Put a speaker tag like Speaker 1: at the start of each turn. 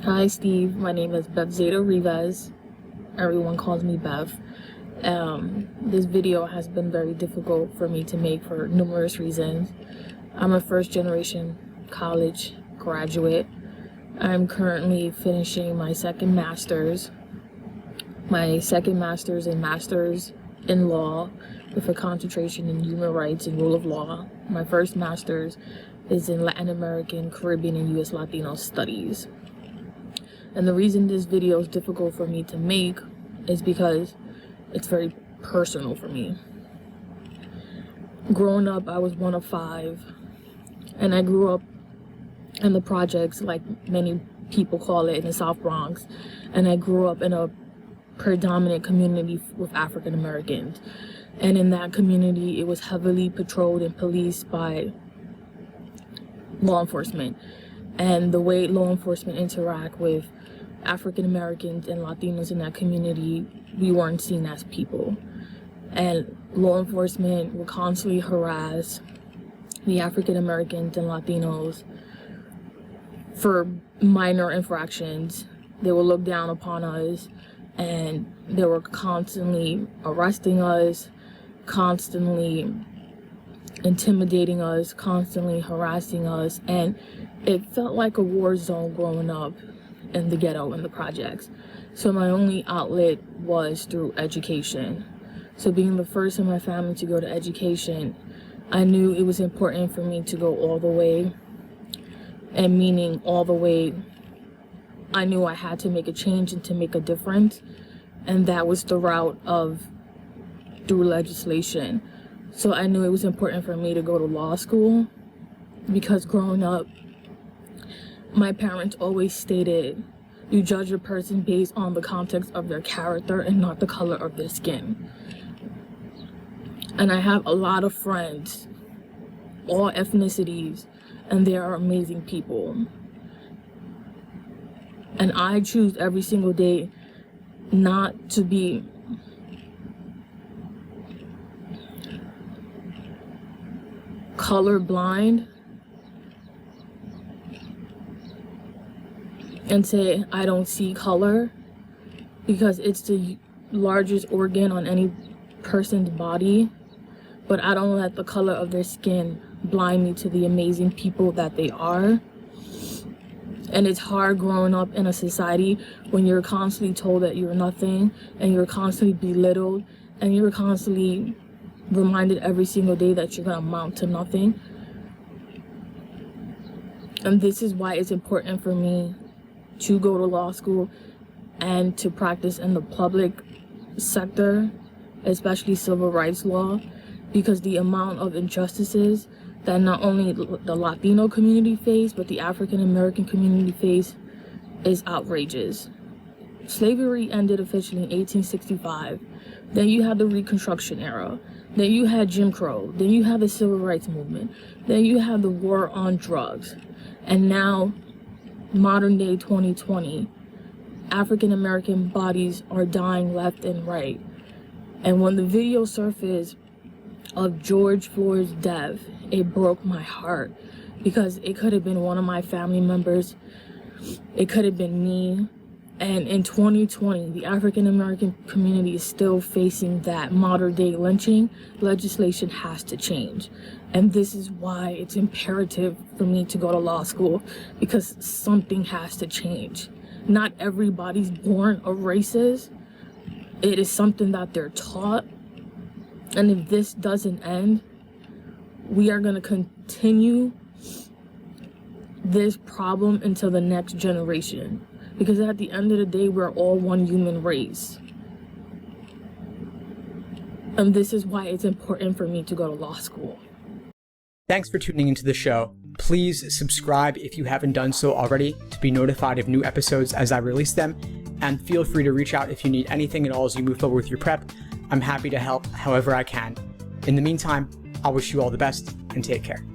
Speaker 1: Hi Steve, my name is Bev Zeta Rivas. Everyone calls me Bev. This video has been very difficult for me to make for numerous reasons. I'm a first generation college graduate. I'm currently finishing my second master's and master's in law with a concentration in human rights and rule of law. My first master's is in Latin American, Caribbean, and U.S. Latino studies. And the reason this video is difficult for me to make is because it's very personal for me. Growing up, I was one of 5, and I grew up in the projects, like many people call it, in the South Bronx, and I grew up in a predominant community with African Americans. And in that community, it was heavily patrolled and policed by law enforcement. And the way law enforcement interact with African Americans and Latinos in that community, we weren't seen as people. And law enforcement would constantly harass the African Americans and Latinos for minor infractions. They would look down upon us, and they were constantly arresting us, constantly intimidating us, constantly harassing us, and it felt like a war zone growing up in the ghetto and the projects. So my only outlet was through education. So being the first in my family to go to education, I knew it was important for me to go all the way. And meaning all the way, I knew I had to make a change and to make a difference. And that was the route of through legislation. So I knew it was important for me to go to law school, because growing up, my parents always stated, you judge a person based on the context of their character and not the color of their skin. And I have a lot of friends, all ethnicities, and they are amazing people. And I choose every single day not to be colorblind and say I don't see color, because it's the largest organ on any person's body. But I don't let the color of their skin blind me to the amazing people that they are. And it's hard growing up in a society when you're constantly told that you're nothing, and you're constantly belittled, and you're constantly reminded every single day that you're gonna amount to nothing. And this is why it's important for me to go to law school and to practice in the public sector, especially civil rights law, because the amount of injustices that not only the Latino community face, but the African American community face is outrageous. Slavery ended officially in 1865. Then you had the Reconstruction era. Then you had Jim Crow. Then you had the Civil Rights Movement. Then you had the war on drugs. And now, modern day 2020, African American bodies are dying left and right. And when the video surfaced of George Floyd's death, it broke my heart, because it could have been one of my family members. It could have been me. And in 2020, the African American community is still facing that modern day lynching. Legislation has to change. And this is why it's imperative for me to go to law school, because something has to change. Not everybody's born a racist. It is something that they're taught. And if this doesn't end, we are going to continue this problem until the next generation. Because at the end of the day, we're all one human race. And this is why it's important for me to go to law school.
Speaker 2: Thanks for tuning into the show. Please subscribe if you haven't done so already to be notified of new episodes as I release them. And feel free to reach out if you need anything at all as you move forward with your prep. I'm happy to help however I can. In the meantime, I'll wish you all the best and take care.